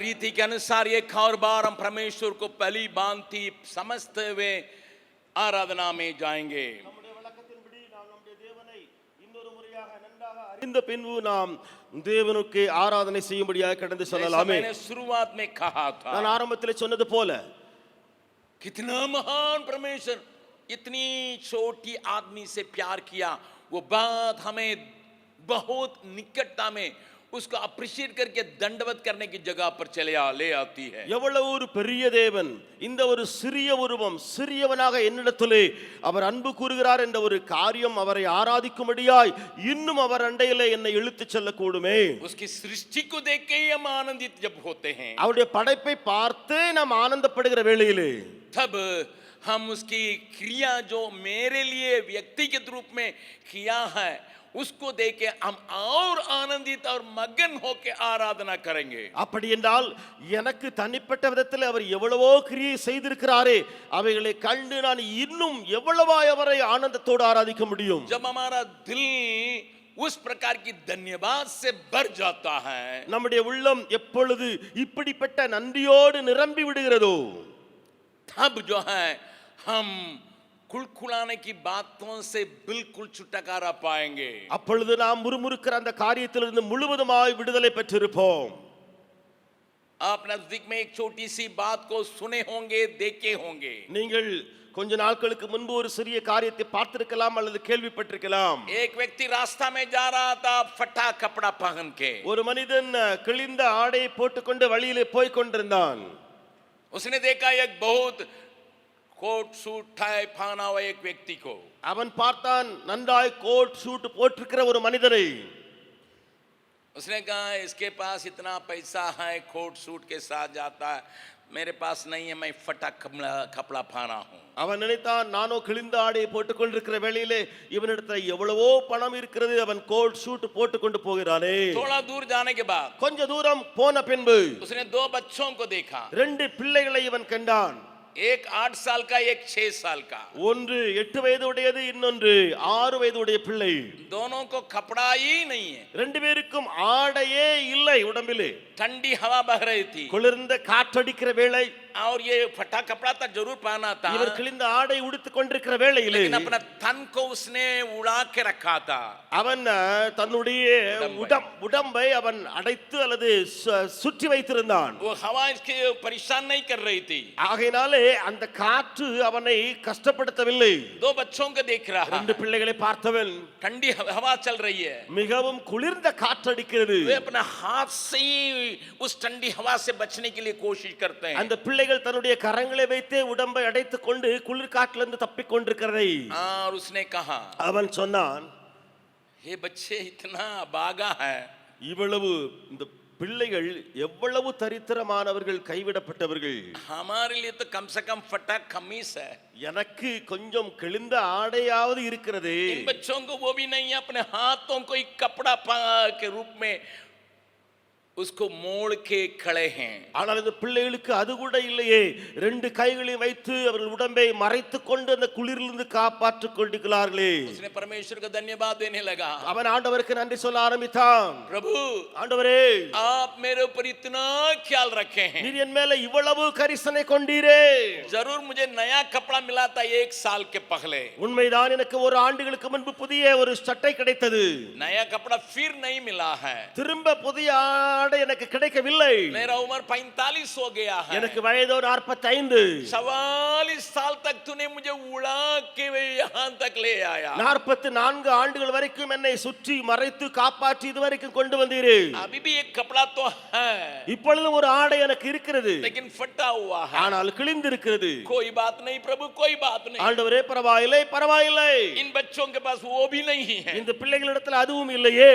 रीति के अनुसार एक और बार हम परमेश्वर को पहली भांति समझते हुए आराधना में जाएंगे। இந்த பின்பு நாம் தேவனுக்கு ஆராதனை செய்யும்படியாக கடந்து செல்லலாமே. मैंने शुरुआत में कहा था, நான் ஆரம்பத்தில் சொன்னது போல कितना महान परमेश्वर इतनी छोटी आदमी से प्यार किया, वो बात हमें बहुत निकटता में उसको अप्रिशिएट करके दंडवत करने की जगह पर ले आती है। எவ்வளவு ஒரு பெரிய தேவன் இந்த ஒரு சிறிய உருவம் சிறியவனாக என்னிடத்திலே அவர் அன்பு கூறுகிறார் என்ற ஒரு காரியம் அவரை ஆராதிக்கும்படியாய் இன்னும் அவர் அண்டையிலே என்னை இழுத்துச் செல்ல கூடுமே. उसकी सृष्टि को देख के हम आनंदित जब होते हैं, அவருடைய படைப்பை பார்த்து நாம் ஆனந்தப்படுகிற வேளையிலே तब हम उसकी क्रिया जो मेरे लिए व्यक्तिगत रूप में किया है उसको देख के हम और आनंदित और मगन होकर आराधना करेंगे. அப்படி என்றால் எனக்கு தனிப்பட்ட விதத்தில் அவர் எவ்வளவோ கிரியை செய்திருக்கிறாரே அவைகளை கண்டு நான் இன்னும் எவ்வளவாய் அவரை ஆனந்தத்தோடு ஆராதிக்க முடியும். जब हमारा दिल उस प्रकार की धन्यवाद से भर जाता है, நம்முடைய உள்ளம் எப்பொழுது இப்படிப்பட்ட நன்றியோடு நிரம்பி விடுகிறதோ तब जो है हम कुलकुलाने की बातों से बिल्कुल छुटकारा पाएंगे. அப்பொழுது நாம் முறுமுறுக்கிற அந்த காரியத்திலிருந்து முழுவதுமாய் விடுதலை பெற்றிருப்போம். आप नजदीक में एक छोटी सी बात को सुने होंगे, देखे होंगे. நீங்கள் கொஞ்ச நாட்களுக்கு முன்பு ஒரு சிறிய காரியத்தை பார்த்திருக்கலாம் அல்லது கேள்விப்பட்டிருக்கலாம். एक व्यक्ति रास्ता में जा रहा था फटा कपड़ा पहन के. ஒரு மனிதன் கிழிந்த ஆடையை போட்டுக்கொண்டு வழியிலே போய் கொண்டிருந்தான். उसने देखा एक बहुत कोट सूट टाई पहना हुआ एक व्यक्ति को. அவன் பார்த்தான் நன்றாய் கோட் சூட் போட்டிருக்கிற ஒரு மனிதனை. उसने कहा इसके पास इतना पैसा है, कोट सूट के साथ जाता है, मेरे पास नहीं है, मैं फटा कपड़ा पहना हूं. அவன் நினைத்தான் நானோ கிழிந்த ஆடையை போட்டுக்கொண்டிருக்கிற வேளையிலே இவனிடத்தில் எவ்வளவோ பணம் இருக்கிறது, அவன் கோட் சூட் போட்டுக்கொண்டு போகிறானே. थोड़ा दूर जाने के बाद கொஞ்ச தூரம் போன பின்பு उसने दो बच्चों को देखा. ரெண்டு பிள்ளைகளை இவன் கண்டான். एक 8 साल का, एक 6 साल का. ஒன்று 8 வயது உடையது, இன்னொன்று 6 வயது உடைய பிள்ளை. दोनों को कपड़ा ही नहीं है. ரெண்டு பேருக்கும் ஆடையே இல்லை உடம்பிலே. ठंडी हवा बह रही थी குளிர்ந்த காற்றடிக்கிற வேளை. और ये फटा कपड़ा था जरूर पहना था, இவர் கிழிந்த ஆடை உடுத்திக் கொண்டிருக்கிற வேளையிலே लेकिन अपना तन को उसने उड़ा के रखा था. அவன் தன்னுடைய உடம்பை அவன் அடைத்து அல்லது சுற்றி வைத்திருந்தான். वो हवा इसके परेशान नहीं कर रही थी. ஆகையினாலே அந்த காற்று அவனை கஷ்டப்படுத்தவில்லை. दो बच्चों को देख रहा, ரெண்டு பிள்ளைகளை பார்த்தவன் ठंडी हवा चल रही है, மிகவும் குளிர்ந்த காற்றடிக்கிறது. वे अपना हाथ से ही उस ठंडी हवा से बचने के लिए कोशिश करते हैं. அந்த பிள்ளைகள் தன்னுடைய கரங்களை வைத்தே உடம்பை அடைத்துக் கொண்டு குளிர் காற்றிலிருந்து தப்பிக் கொண்டிருக்கிறதை और उसने कहा, அவன் சொன்னான், ये बच्चे इतना बागा है, இவ்வளவு இந்த பிள்ளைகள் எவ்வளவு தரித்திரமானவர்கள், கைவிடப்பட்டவர்கள். हमारे लिए तो कम से कम फटा कमीज है, எனக்கு கொஞ்சம் கிழிந்த ஆடையாவது இருக்கிறது. इन बच्चों को वो भी नहीं है, अपने हाथों को एक कपड़ा के रूप में उसको मोड़ के खड़े हैं. ஆனால் இந்த பிள்ளைகளுக்கு அது கூட இல்லையே. ரெண்டு கைகளையும் வைத்து அவர்கள் உடம்பை மறைத்துக் கொண்டு அந்த குளிரிலிருந்து காப்பாற்றிக் கொண்டிருக்கிறார்களே. उसने परमेश्वर को धन्यवाद देने लगा. அவன் ஆண்டவருக்கு நன்றி சொல்ல ஆரம்பித்தான். प्रभु, ஆண்டவரே, आप मेरे ऊपर इतना ख्याल रखे हैं, நீர் என் மேல இவ்வளவு கரிசனை கொண்டீரே. जरूर मुझे नया कपड़ा मिला था 1 साल के पहले. உண்மைதான், எனக்கு ஒரு ஆண்டுகளுக்கு முன்பு புதிய ஒரு சட்டை கிடைத்தது. नया कपड़ा फिर नहीं मिला है. திரும்ப புதிய ஆடை எனக்கு கிடைக்கவில்லை. मेरा उम्र 45 हो गया है. எனக்கு வயதோ 45. 44 साल तक तूने मुझे उड़ा के यहाँ तक ले आया. 44 ஆண்டுகள் வரைக்கும் என்னை சுற்றி மறைத்து காப்பாற்றி இதுவரைக்கும் கொண்டு வந்தீரே. अभी भी एक कपड़ा तो है, இப்பொழுது ஒரு ஆடை எனக்கு இருக்கிறது, लेकिन फटा हुआ है. ஆனால் கிழிந்திருக்கிறது. कोई बात नहीं प्रभु, कोई बात नहीं. ஆண்டவரே, பரவாயில்லை பரவாயில்லை, इन बच्चों के पास वो भी नहीं है. இந்த பிள்ளைகளிடத்தில் அதுவும் இல்லையே.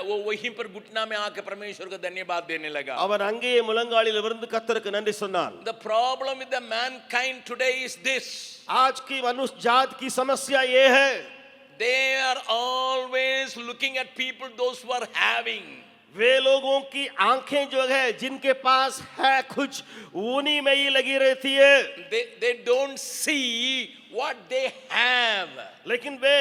वो वहीं पर घुटना में आके परमेश्वर को धन्यवाद देने लगा. அவன் அங்கேயே முழங்காலில் விழுந்து கர்த்தருக்கு நன்றி சொன்னான். The problem with the mankind today is this. आज की मनुष्य जात की समस्या ये है, They are always looking at people those who are having. वे लोगों की आंखें जो है जिनके पास है कुछ, उन्हीं में ही लगी रहती है. They don't see what they have. लेकिन वे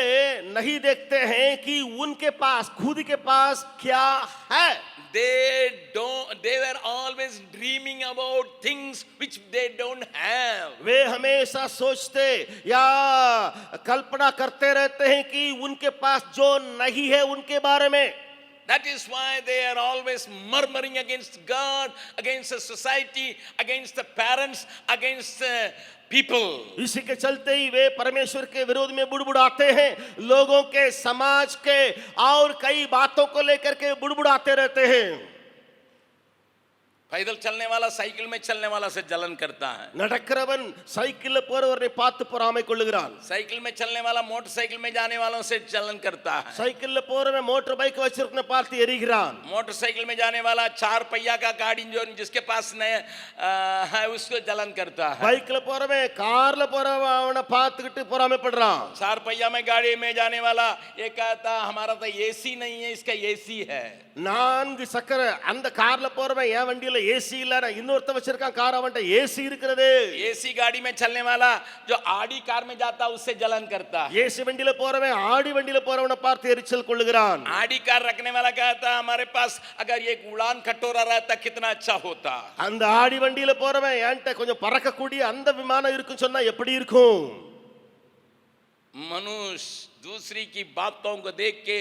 नहीं देखते हैं कि उनके पास खुद के पास क्या है। They were always dreaming about things which they don't have. वे हमेशा सोचते या कल्पना करते रहते हैं कि उनके पास जो नहीं है उनके बारे में। That is why they are always murmuring against God, against the society, against the parents, against the people. इसी के चलते ही वे परमेश्वर के विरोध में बुड़बुड़ाते हैं, लोगों के, समाज के और कई बातों को लेकर के बुड़बुड़ाते रहते हैं। पैदल चलने वाला साइकिल में चलने वाला से जलन करता है। நடக்கிறவன் சைக்கிள்ல போறவரை பார்த்து பொறாமை கொள்ளுகிறான்। साइकिल में चलने वाला मोटरसाइकिल में जाने वालों से जलन करता है। சைக்கிள்ல போறவன் மோட்டார் பைக் வச்சிருக்கன பார்த்து எரிகிறான்। मोटरसाइकिल में जाने वाला चार पहिया का गाड़ी जो जिसके पास नया है उसको जलन करता है। பைக்ல போறவன் கார்ல போறவன் அவனை பார்த்துக்கிட்டு பொறாமைப்படுறான்। चार पहिया में गाड़ी में जाने वाला ये कहता हमारा तो एसी नहीं है, इसका एसी है। நான்கு சக்கர அந்த கார்ல போறவன் என் வண்டியில ஏசி இல்ல, இன்னொருத்த வச்சிருக்கான் கார், அவன்ட்ட ஏசி இருக்குது। एसी गाड़ी में चलने वाला जो आडी कार में जाता उससे जलन करता है। ஏசி வண்டியில போறவன் ஆடி வண்டியில போறவனை பார்த்து எரிச்சல் கொள்ளுகிறான்। आडी कार रखने वाला कहता हमारे पास अगर ये उड़ान खटोरा रहता कितना अच्छा होता। அந்த ஆடி வண்டியில போறவன் என்கிட்ட கொஞ்சம் பறக்கக்கூடிய அந்த விமானம் இருக்குன்னு சொன்னா எப்படி இருக்கும்। मनुष्य दूसरी की बातों को देख के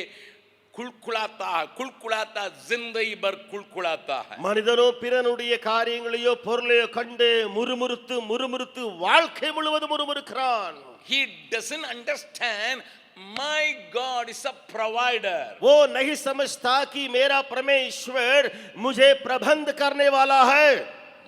குள்குளாத்தா जिंदगी भर குள்குளாத்தா है। மனிதனோ பிறனுடைய காரியங்களையோ பொருளையோ கண்டு முறுமுறுத்து முறுமுறுத்து வாழ்க்கை முழுவதும் முறுமுறுக்கிறான்। He doesn't understand my God is a provider. वो नहीं समझता कि मेरा परमेश्वर मुझे प्रबंध करने वाला है।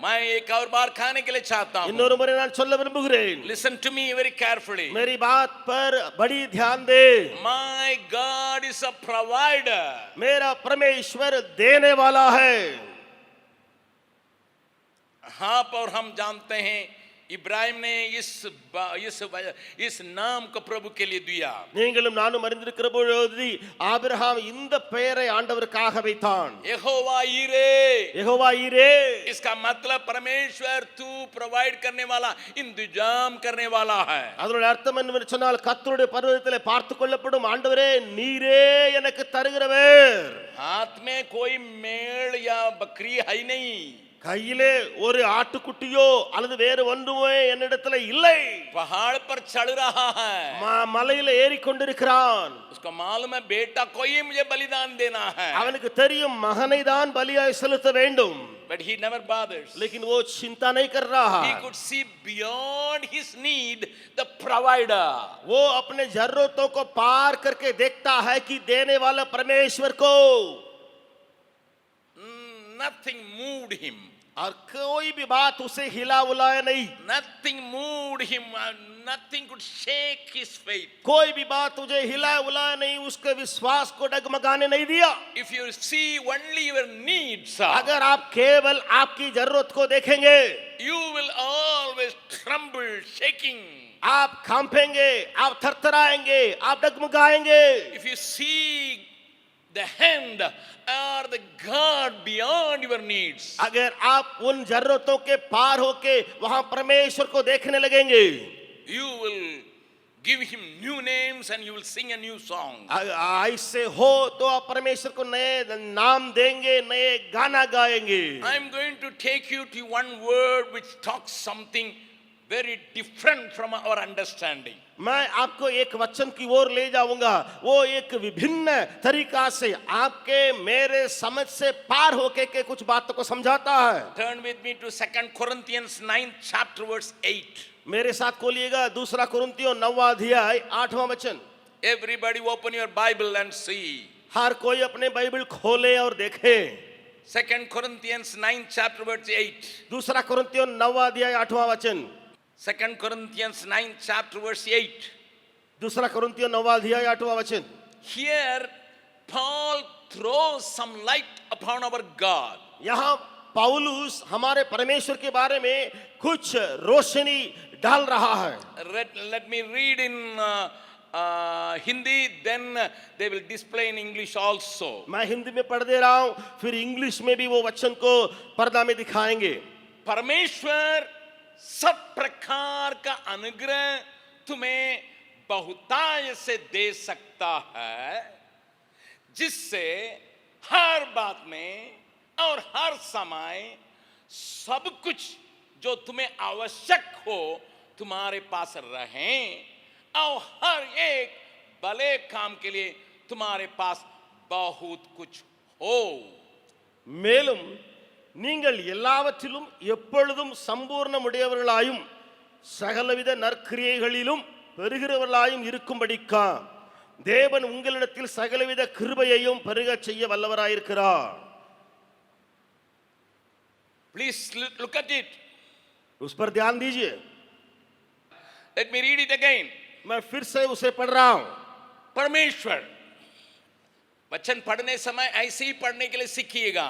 मैं एक और बार खाने के लिए चाहता हूँ। இன்னொரு முறை நான் சொல்ல விரும்புகிறேன்। Listen to me very carefully. मेरी बात पर बड़ी ध्यान दे। My God is a provider. मेरा परमेश्वर देने वाला है। हाँ, पर हम जानते हैं इब्राहिम ने इस नाम को प्रभु के लिए दिया। நீங்களும் நானும் அறிந்திருக்கிற பொழுது ஆபிரகாம் இந்த பெயரை ஆண்டவருக்காக வைத்தான்। यहोवा ईरे। यहोवा ईरे इसका मतलब परमेश्वर तू प्रोवाइड करने वाला, इंतजाम करने वाला है। அதனுடைய அர்த்தம் என்னவென்று சொன்னால் கர்த்தருடைய பர்வதத்திலே பார்த்து கொள்ளப்படும் ஆண்டவரே நீரே எனக்கு தருகிறவர்। हाथ में कोई मेड़ या बकरी है नहीं। கையிலே ஒரு ஆட்டுக்குட்டியோ அல்லது வேறு ஒன்றுமே என்னிடத்துல இல்லை। पहाड़ पर चढ़ रहा है, மலையில ஏறி கொண்டிருக்கிறான்। उसको मालूम है बेटा कोई मुझे बलिदान देना है। அவனுக்கு தெரியும் மகனை தான் பலியாய் செலுத்த வேண்டும்। But he never bothers. लेकिन वो चिंता नहीं कर रहा। He could see beyond his need the provider. वो अपने जरूरतों को पार करके देखता है कि देने वाला परमेश्वर को। Nothing moved him. और कोई भी बात उसे हिला उलाया नहीं। Nothing moved him. Nothing could shake his faith. कोई भी बात तुझे हिला उलाया नहीं, उसके विश्वास को डगमगाने नहीं दिया। If you see only your needs, अगर आप केवल आपकी जरूरत को देखेंगे, you will always tremble, shaking. आप कांपेंगे, आप थरथराएंगे, आप डगमगाएंगे। If you see the hand or the God beyond your needs, अगर आप उन जरूरतों के पार होके वहां परमेश्वर को देखने लगेंगे, you will give him new names and you will sing a new song. ऐसे हो तो आप परमेश्वर को नए नाम देंगे, नए गाना गाएंगे। I am going to take you to one word which talks something very different from our understanding. मैं आपको एक वचन की ओर ले जाऊंगा, वो एक विभिन्न तरीका से आपके मेरे समझ से पार होके के कुछ बातों को समझाता है। Turn with me to 2 Corinthians 9th chapter verse 8. मेरे साथ खोलिएगा दूसरा कुरिन्थियों 9वां अध्याय 8वां वचन। Everybody open your Bible and see. हर कोई अपने बाइबल खोले और देखे। 2 Corinthians 9th chapter verse 8. दूसरा कुरिन्थियों 9वां अध्याय 8वां वचन। 2 Corinthians 9th chapter verse 8. दूसरा कुरिन्थियों 9वां अध्याय 8वां वचन। Here Paul throws some light upon our God. यहाँ पौलुस हमारे परमेश्वर के बारे में कुछ रोशनी डाल रहा है। Let me read in Hindi, then they will display in English also. मैं हिंदी में पढ़ दे रहा हूँ, फिर इंग्लिश में भी वो वचन को पर्दा में दिखाएंगे। परमेश्वर सब प्रकार का अनुग्रह तुम्हें बहुताय से दे सकता है, जिससे हर बात में और हर समय सब कुछ जो तुम्हें आवश्यक हो तुम्हारे पास रहे, और हर एक भले काम के लिए तुम्हारे पास बहुत कुछ हो. மேலும் நீங்கள் எல்லாவற்றிலும் எப்பொழுதும் சம்பூர்ணமுடையவர்களாயும் சகலவித நற்கிரியைகளிலும் பெருகிறவர்களாயும் இருக்கும்படிக்கா தேவன் உங்களிடத்தில் சகலவித கிருபையையும் பெருகச் செய்ய வல்லவராயிருக்கிறார். Please look at it. उस पर ध्यान दीजिए. Let me read it again. मैं फिर से उसे पढ़ रहा हूं. परमेश्वर, वचन पढ़ने समय ऐसे ही पढ़ने के लिए सीखिएगा.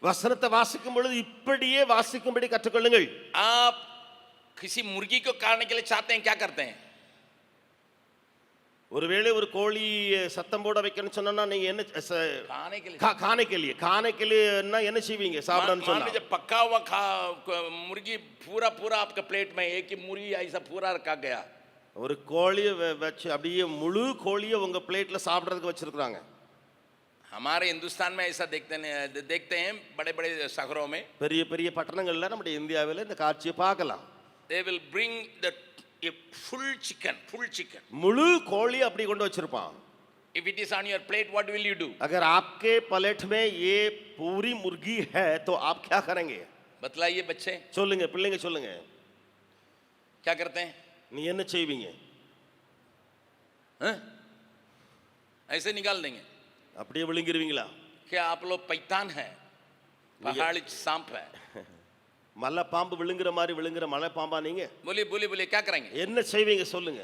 வசனத்தை வாசிக்கும் பொழுது இப்படியே வாசிக்கும்படி கற்றுக்கொள்ளுங்கள். आप किसी मुर्गी को काटने के लिए चाहते हैं, क्या करते हैं? ஒருவேளை ஒரு கோழி சத்தம் போட வைக்கணும்னு சொன்னா நீங்க என்ன खाने के लिए. खाने के लिए என்ன செய்வீங்க சாப்பிடணும்னு मान சொன்னா? लीजिए पका हुआ मुर्गी पूरा आपका प्लेट में एक ही मुर्गी ऐसा पूरा रखा गया. ஒரு கோழியை வச்சு அப்படியே முழு கோழியை உங்க பிளேட்ல சாப்பிடுறதுக்கு வச்சிருக்காங்க. हमारे हिंदुस्तान में ऐसा देखते हैं बड़े बड़े शहरों में. பெரிய பெரிய பட்டணங்கள்ல நம்ம இந்தியாவில் இந்த காட்சியை பார்க்கலாம். They will bring the full chicken. முழு கோழி அப்படி கொண்டு வச்சிருப்பான். If it is on your plate, what will you do? अगर आपके प्लेट में ये पूरी मुर्गी है तो आप क्या करेंगे? बतलाइए बच्चे. சொல்லுங்க பிள்ளைங்க சொல்லுங்க. क्या करते हैं? நீ என்ன செய்வீங்க? ऐसे निकाल देंगे. அப்படியே விழுங்கிருவீங்களா? क्या आप लोग पैतान है? पहाड़ी सांप है? மலை பாம்பு விழுங்குற மாதிரி விழுங்குற மலை பாம்பா நீங்க? बोलिए क्या करेंगे? என்ன செய்வீங்க சொல்லுங்க.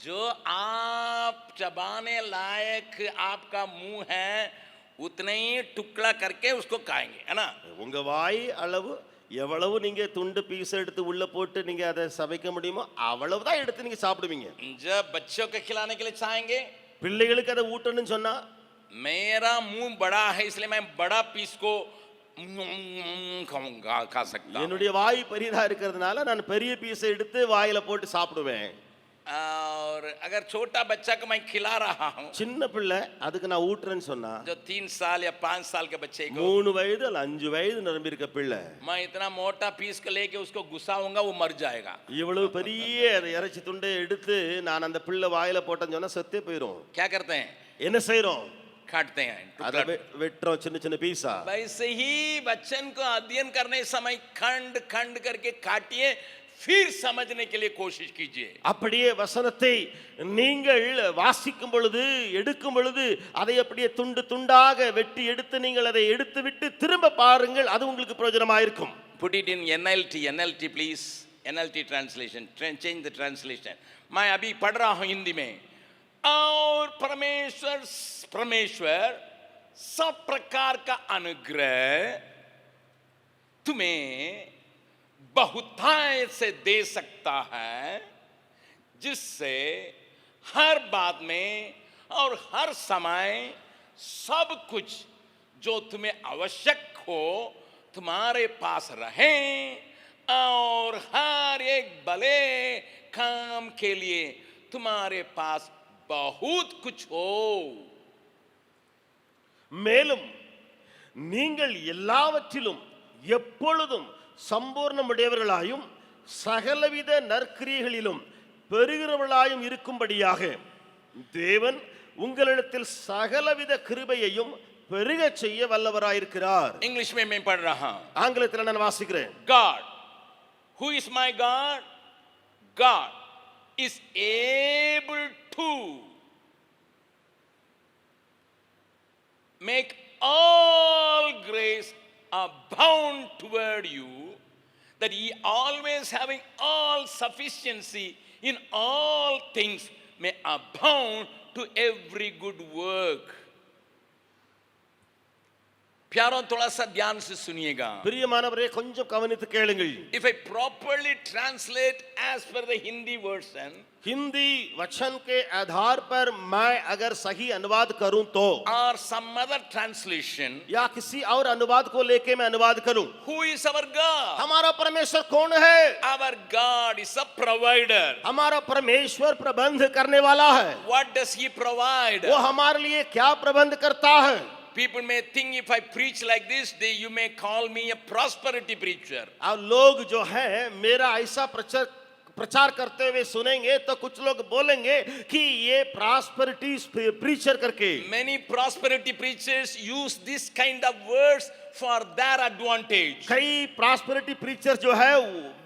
जो आप चबाने लायक आपका मुंह है उतने ही टुकड़ा करके उसको खाएंगे, है ना? உங்க வாய் அளவு எவ்வளவு நீங்க துண்டு பீஸ் எடுத்து உள்ள போட்டு நீங்க அதை சமைக்க முடியுமோ அவ்வளவுதான் எடுத்து நீங்க சாப்பிடுவீங்க. जब बच्चों को खिलाने के लिए चाहेंगे, பிள்ளைகளுக்கு அதை ஊட்டணும்னு சொன்னா, मेरा मुंह बड़ा है इसलिए मैं बड़ा पीस को खाऊंगा, खा सकता हूं. என்னுடைய வாய் பெரியதா இருக்கிறதுனால நான் பெரிய பீஸை எடுத்து வாயில போட்டு சாப்பிடுவேன். और अगर छोटा बच्चा को मैं खिला रहा हूं, சின்ன பிள்ளை அதுக்கு நான் ஊட்டுறேன்னு சொன்னா, जो 3 साल या 5 साल के बच्चे को 3 வயது அல்ல 5 வயது நிரம்பி இருக்க பிள்ளை, मैं इतना मोटा पीस को लेके उसको घुसाऊंगा, वो मर जाएगा. இவ்வளவு பெரிய அதை இறைச்சி துண்டை எடுத்து நான் அந்த பிள்ளை வாயில போட்டேன்னு சொன்னா செத்தே போயிடும். क्या करते हैं? என்ன செய்றோம்? काटते हैं, அதை வெட்டுறோம் சின்ன சின்ன பீஸா. वैसे ही वचन को अध्ययन करने समय खंड खंड करके काटिए, फिर समझने के लिए कोशिश कीजिए. அப்படியே வசனத்தை நீங்கள் வாசிக்கும் பொழுது எடுக்கும் பொழுது அதை அப்படியே துண்டு துண்டாக வெட்டி எடுத்து நீங்கள் அதை எடுத்து விட்டு திரும்ப பாருங்கள், அது உங்களுக்கு பிரயோஜனமாக இருக்கும். Put it in NLT please. NLT translation. Change the translation. मैं अभी पढ़ रहा हूं हिंदी में. और परमेश्वर सब प्रकार का अनुग्रह तुम्हें बहुतायत से दे सकता है, जिससे हर बात में और हर समय सब कुछ जो तुम्हें आवश्यक हो तुम्हारे पास रहे, और हर एक भले काम के लिए तुम्हारे पास बहुत कुछ हो. மேலும் நீங்கள் எல்லாவற்றிலும் எப்பொழுதும் சம்பூர்ணமுடையவர்களாயும் சகலவித நற்கிரியைகளிலும் பெருகிறவர்களாயும் இருக்கும்படியாக தேவன் உங்களிடத்தில் சகலவித கிருபையையும் பெருகச் செய்ய வல்லவராயிருக்கிறார். इंग्लिश में मैं पढ़ रहा हूं. ஆங்கிலத்தில் நான் வாசிக்கிறேன். God, who is my God? God is able to make all grace abound toward you, that ye always having all sufficiency in all things may abound to every good work. प्यारों, थोड़ा सा ध्यान से सुनिएगा. பிரியமானவரே கொஞ்சம் கவனித்து கேளுங்கள். If I properly translate as per the Hindi version, Hindi वचन के आधार पर मैं अगर सही अनुवाद करूं तो, or some other translation, या किसी और अनुवाद को लेके मैं अनुवाद करूं, who is our God? हमारा परमेश्वर कौन है? Our God is a provider. हमारा परमेश्वर प्रबंध करने वाला है. What does he provide? वो हमारे लिए क्या प्रबंध करता है? People may think if I preach like this, you may call me a prosperity preacher. अब लोग जो है मेरा ऐसा प्रचार करते हुए सुनेंगे तो कुछ लोग बोलेंगे कि ये प्रॉस्पेरिटी प्रीचर करके. Many prosperity preachers use this kind of words for their advantage. कई प्रॉस्पेरिटी प्रीचर जो है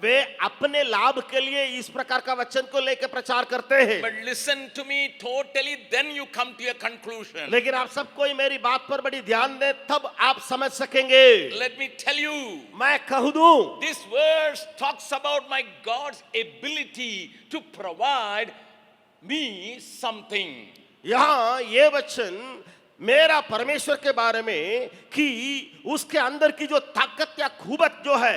वे अपने लाभ के लिए इस प्रकार का वचन को लेकर प्रचार करते हैं. But listen to me totally, then you come to a conclusion. लेकिन आप सब कोई मेरी बात पर बड़ी ध्यान दें तब आप समझ सकेंगे. Let me tell you, मैं कह दूं, this verse talks about my God's ability to provide me something. यहाँ ये वचन मेरा परमेश्वर के बारे में कि उसके अंदर की जो ताकत या खूबत जो है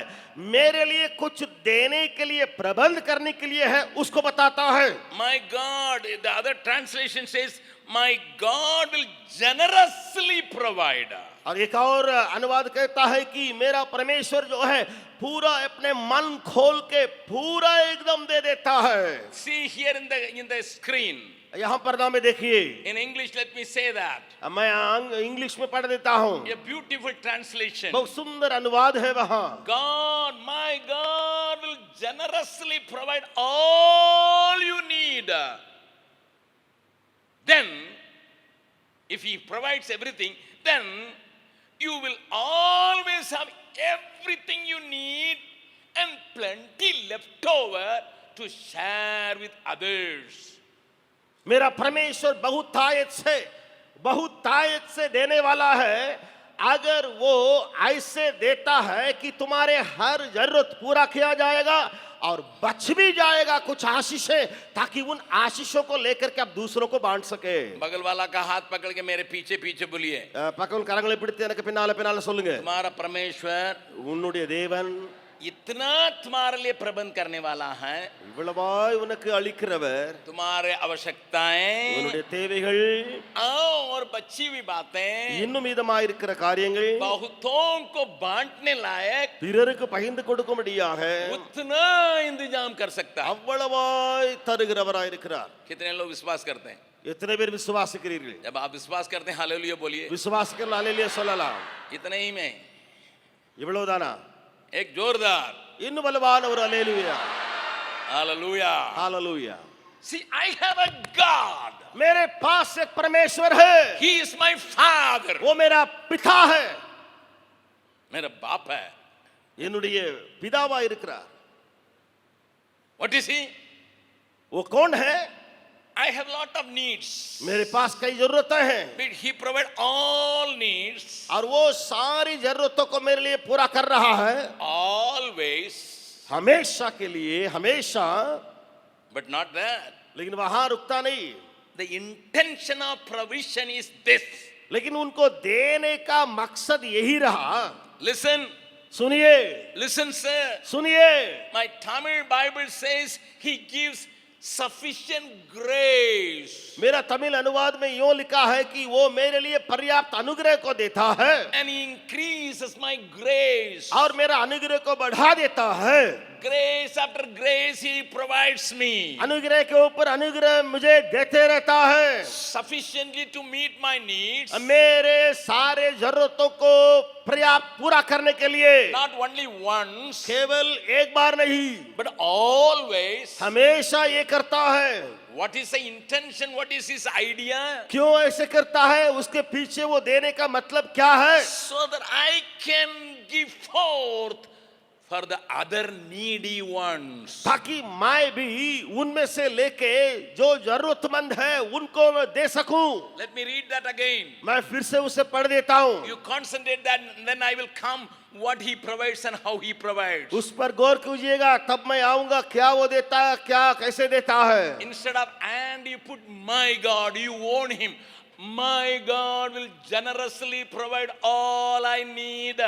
मेरे लिए कुछ देने के लिए प्रबंध करने के लिए है उसको बताता है. My God, the other translation says, my God will generously provide. और एक और अनुवाद कहता है कि मेरा परमेश्वर जो है पूरा अपने मन खोल के पूरा एकदम दे देता है. See here in the screen. यहाँ पर्दा में देखिए. In English, let me say that. मैं इंग्लिश में पढ़ देता हूँ. A beautiful translation. बहुत सुंदर अनुवाद है वहाँ. God, my God will generously provide all you need. Then, if he provides everything, then you will always have everything you need and plenty left over to share with others. मेरा परमेश्वर बहुत तायत से देने वाला है. अगर वो ऐसे देता है कि तुम्हारे हर जरूरत पूरा किया जाएगा और बच भी जाएगा कुछ आशीषें, ताकि उन आशीषों को लेकर के आप दूसरों को बांट सके. बगल वाला का हाथ पकड़ के मेरे पीछे पीछे बोलिए, பக்கம் கரங்களை பிடித்து எனக்கு பின்னால பின்னால சொல்லுங்க. तुम्हारा परमेश्वर உன்னுடைய தேவன் इतना तुम्हारे लिए प्रबंध करने वाला है. இவ்வளவாய் உனக்கு அளிக்கிறவர். तुम्हारे आवश्यकताएं, உன்னுடைய தேவைகள் और बची हुई बातें, இன்னும் மீதமாய் இருக்கிற காரியங்கள் बहुतों को बांटने लायक பிறருக்கு பகிர்ந்து கொடுக்கும்படியாக उतना इंतजाम कर सकता है. அவ்வளவாய் தருகிறவராய் இருக்கிறார். कितने लोग विश्वास करते हैं? எத்தனை பேர் விசுவாசிக்கிறீர்கள்? जब आप विश्वास करते हैं हालेलुया बोलिए. விசுவாசிக்கிற ஹalleluya சொல்லலாம். इतने ही में இவ்வளவுதானா? एक जोरदार இன்னும் பலவான ஒரு ஹalleluya. हालेलुया. ஹalleluya. See, I have a God. मेरे पास एक परमेश्वर है. He is my father. वो मेरा पिता है. मेरा बाप है. என்னுடைய பிதாவா இருக்கிறார். What is he? वो कौन है? I have lot of needs. मेरे पास कई जरूरतें हैं. But he provide all needs. और वो सारी जरूरतों को मेरे लिए पूरा कर रहा है. Always. हमेशा के लिए, हमेशा. But not that. लेकिन वहां रुकता नहीं. The intention of provision is this. लेकिन उनको देने का मकसद यही रहा. Listen. सुनिए. Listen, sir. सुनिए. My Tamil Bible says he gives sufficient grace. मेरा तमिल अनुवाद में यूं लिखा है कि वो मेरे लिए पर्याप्त अनुग्रह को देता है. And he increases my grace. और मेरा अनुग्रह को बढ़ा देता है. Grace after grace he provides me. अनुग्रह के ऊपर अनुग्रह मुझे देते रहता है. Sufficiently to meet my needs. मेरे सारे जरूरतों को पर्याप्त पूरा करने के लिए. Not only once. केवल एक बार नहीं. But always. हमेशा ये करता है. What is the intention? What is his idea? क्यों ऐसे करता है? उसके पीछे वो देने का मतलब क्या है? So that I can give forth for the other needy ones. ताकि मैं भी उनमें से लेके जो जरूरतमंद है उनको मैं दे सकूं। Let me read that again. मैं फिर से उसे पढ़ देता हूं। You concentrate that, then I will come what he provides and how he provides. उस पर गौर कीजिएगा, तब मैं आऊंगा क्या वो देता है, क्या कैसे देता है। Instead of and you put my God, you own him. My God will generously provide all I need.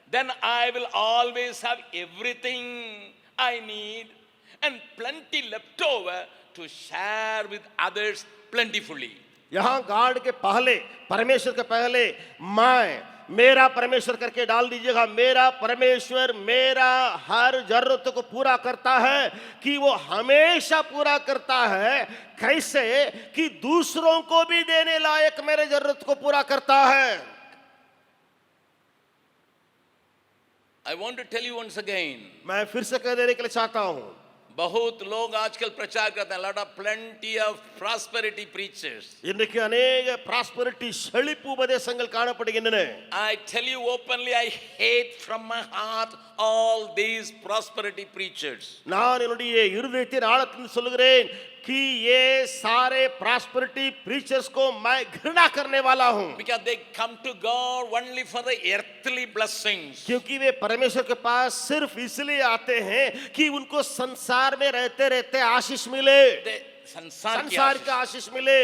Then I will always have everything I need and plenty left over to share with others plentifully. यहाँ God के पहले, परमेश्वर के पहले मेरा परमेश्वर करके डाल दीजिएगा। मेरा परमेश्वर मेरा हर जरूरत को पूरा करता है कि वो हमेशा पूरा करता है। कैसे कि दूसरों को भी देने लायक मेरे जरूरत को पूरा करता है। I want to tell you once again. मैं फिर से कह देने के लिए चाहता हूं, बहुत लोग आजकल प्रचार करते हैं, lot of plenty of prosperity preachers. இன்னைக்கு अनेक prosperity செழிப்பு உபதேசங்கள் காணப்படுகின்றன। I tell you openly, I hate from my heart all these prosperity preachers. நான் என்னுடைய இருதயத்தின் ஆழத்தில் சொல்லுகிறேன் कि ये सारे prosperity preachers को मैं घृणा करने वाला हूं। Because they come to God only for the earthly blessings. क्योंकि वे परमेश्वर के पास सिर्फ इसलिए आते हैं कि उनको संसार में रहते रहते आशीष मिले, संसार का आशीष मिले।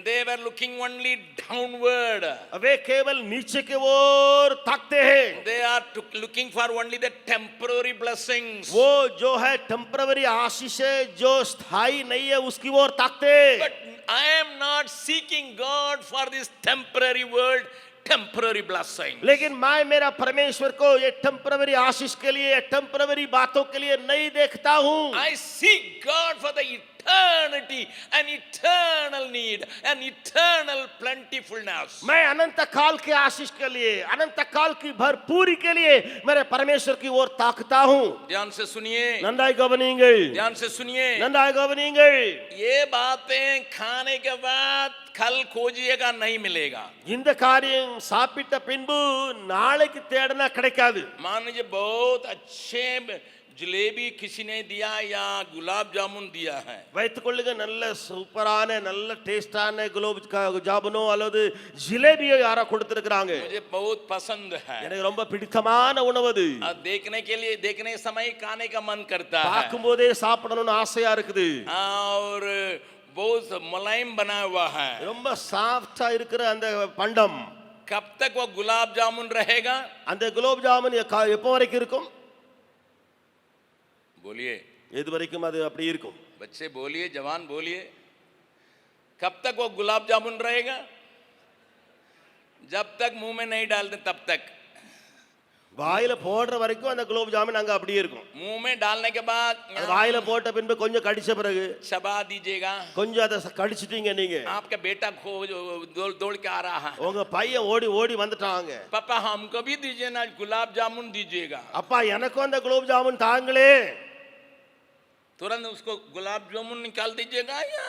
They were looking only downward. वे केवल नीचे के ओर ताकते हैं। They are looking for only the temporary blessings. वो जो है टेम्पररी आशीष है, जो स्थायी नहीं है, उसकी ओर ताकते। But I am not seeking God for this temporary world, temporary blessing. लेकिन मैं मेरा परमेश्वर को ये टेम्पररी आशीष के लिए, टेम्पररी बातों के लिए नहीं देखता हूँ। I seek God for the eternity and eternal need and eternal plentifulness. मैं अनंत काल के आशीष के लिए, अनंत काल की भरपूरी के लिए मेरे परमेश्वर की ओर ताकता हूँ। ध्यान से सुनिए, नंदाई गवनींगे, ध्यान से सुनिए। नंदाई गवनींगे। ये बातें खाने के बाद कल खोजिएगा, नहीं मिलेगा। இந்த காரியம் சாப்பிட்ட பின்பு நாளைக்கு தேடினா கிடைக்காது। मान लीजिए बहुत अच्छे जलेबी किसी ने दिया या गुलाब जामुन दिया है, வைத்துக் கொள்ளுங்க, நல்ல சூப்பரான நல்ல டேஸ்டான குலாப் ஜாமுனோ அல்லது ஜிலேபியோ யாரோ கொடுத்திருக்காங்க। मुझे बहुत पसंद है, எனக்கு ரொம்ப பிடித்தமான உணவு அது। देखने के लिए देखने समय खाने का मन करता है பார்க்கும்போதே சாப்பிடணும்னு ஆசையா இருக்குது। और बहुत मुलायम बना हुआ है। ரொம்ப சாஃப்ட்டா இருக்கிற அந்த பண்டம், कब तक वो गुलाब जामुन रहेगा? அந்த குலாப் ஜாமுன் எப்போ வரைக்கும் இருக்கும்? बोलिए, எது வரைக்கும் அது அப்படி இருக்கும்? बच्चे बोलिए, जवान बोलिए, कब तक वो गुलाब जामुन रहेगा? जब तक मुंह में नहीं डालते तब तक। வாயில போடுற வரைக்கும் அந்த குலாப் ஜாமுன் அங்க அப்படியே இருக்கும்। मुंह में डालने के बाद அது வாயில போட்ட பின்பு கொஞ்சம் கடிச்ச பிறகு चबा दीजिएगा। கொஞ்சம் அதை கடிச்சிட்டீங்க நீங்க, आपका बेटा दौड़ के आ रहा है, உங்க பையன் ஓடி ஓடி வந்துட்டாங்க, पापा हमको भी दीजिए ना, गुलाब जामुन दीजिएगा। அப்பா எனக்கும் அந்த குலாப் ஜாமுன் தாங்களே। तुरंत उसको गुलाब जामुन निकाल दीजिएगा या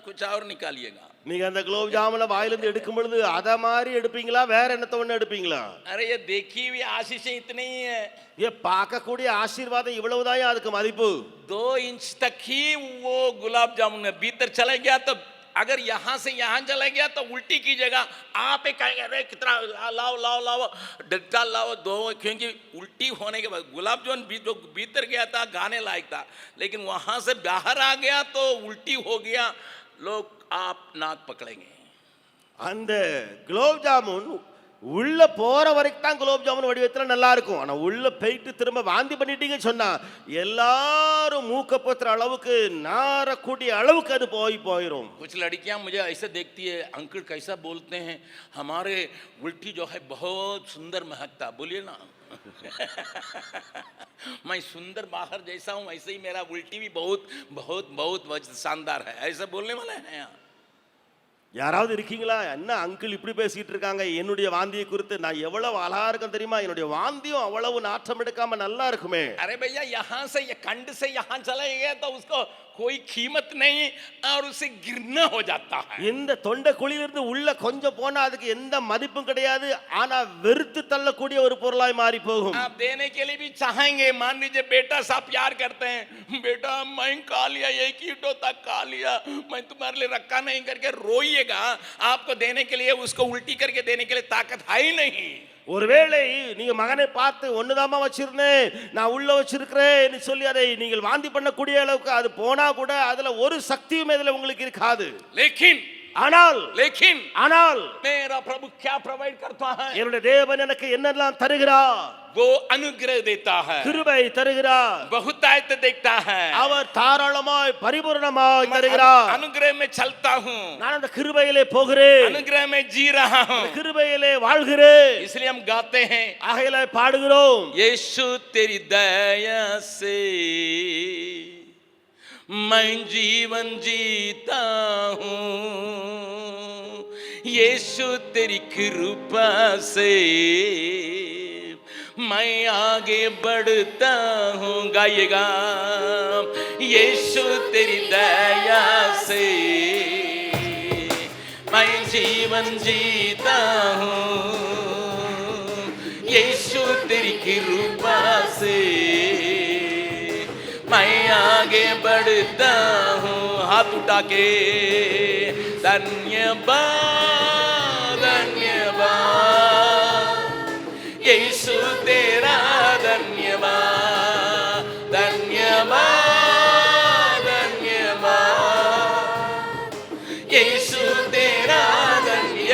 कुछ और निकालिएगा? நீங்க அந்த குலாப் ஜாமுனை வாயிலிருந்து எடுக்கும் பொழுது அத மாதிரி எடுப்பீங்களா, வேற என்னத்த ஒண்ணு எடுப்பீங்களா? अरे ये देखी हुई आशीष इतनी ही है, ये பார்க்கக்கூடிய ஆசீர்வாதம் இவ்வளவுதான் அதுக்கு மதிப்பு। 2 इंच तक ही वो गुलाब जामुन है, भीतर चला गया तो अगर यहां से यहां चला गया तो उल्टी की जगह आप कहेंगे अरे कितना लाओ लाओ लाओ डट्टा लाओ दो, क्योंकि उल्टी होने के बाद गुलाब जामुन जो भीतर गया था गाने लायक था, लेकिन वहां से बाहर आ गया तो उल्टी हो गया, लोग आप नाक पकड़ेंगे। அந்த குலாப் ஜாமுன் உள்ள போற வரைக்கும் தான் குலாப் ஜாமுன் வடிவத்துல நல்லா இருக்கும்। ஆனா உள்ள போயிட்டு திரும்ப வாந்தி பண்ணிட்டீங்க சொன்னா எல்லாரும் மூக்க பொத்துற அளவுக்கு நாரக்கூடிய அளவுக்கு அது போயிரும்। कुछ लड़कियां मुझे ऐसे देखती है, अंकल कैसा बोलते हैं, हमारे उल्टी जो है बहुत सुंदर महकता, बोलिए ना मैं सुंदर बाहर जैसा हूं ऐसे ही मेरा उल्टी भी बहुत बहुत बहुत शानदार है, ऐसा बोलने वाले हैं यहाँ? யாராவது இருக்கீங்களா? என்ன அங்கிள் இப்படி பேசிட்டு இருக்காங்க என்னுடைய வாந்தியை குறித்து? நான் எவ்வளவு அழகா இருக்கேன் தெரியுமா? என்னுடைய வாந்தியும் அவ்வளவு நாற்றம் எடுக்காம நல்லா இருக்குமே। अरे भैया यहाँ से ये कंड से यहाँ चला गया तो उसको कोई कीमत नहीं और उसे गिरना हो जाता है। இந்த தொண்டை குழியிலிருந்து உள்ள கொஞ்சம் போனா அதுக்கு எந்த மதிப்பும் கிடையாது, ஆனா வெறுத்து தள்ளக்கூடிய ஒரு பொருளாய் மாறி போகும். आप देने के लिए भी चाहेंगे, मान लीजिए बेटा साहब प्यार करते हैं, बेटा मैं खा लिया, एक ईंटों तक खा लिया, मैं तुम्हारे लिए रखा नहीं करके रोइएगा, आपको देने के लिए, उसको उल्टी करके देने के लिए ताकत है ही नहीं। ஒருவேளை நீங்க மகனை பார்த்து ஒண்ணுதாமா வச்சிருந்தேன், நான் உள்ள வச்சிருக்கிறேன் சொல்லி அதை நீங்கள் வாந்தி பண்ணக்கூடிய அளவுக்கு அது போனா கூட அதுல ஒரு சக்தியும் இதுல உங்களுக்கு இருக்காது. ஆனால் मेरा प्रभु क्या प्रोवाइड करता है? என்னுடைய தேவன் எனக்கு என்னெல்லாம் தருகிறார்? वो अनुग्रह देता है, கிருபை தருகிறார், बहुतायत देखता है, அவர் தாராளமாய் பரிபூரணமாய் தருகிறார். अनुग्रह में चलता हूँ, நான் அந்த கிருபையிலே போகிறேன், अनुग्रह में जी रहा हूँ, கிருபையிலே வாழ்கிறேன். इसलिए हम गाते हैं, ஆகையால பாடுகிறோம், यीशु तेरी दया से मैं जीवन जीता हूँ, यीशु तेरी कृपा से मैं आगे बढ़ता हूँ। गाइएगा, यीशु तेरी दया से मैं जीवन जीता हूँ, यीशु तेरी कृपा से मैं आगे बढ़ता हूँ। हाथ उठा के धन्यवाद धन्यवाद यीशु तेरा, धन्यवाद धन्यवाद धन्यवाद यीशु तेरा,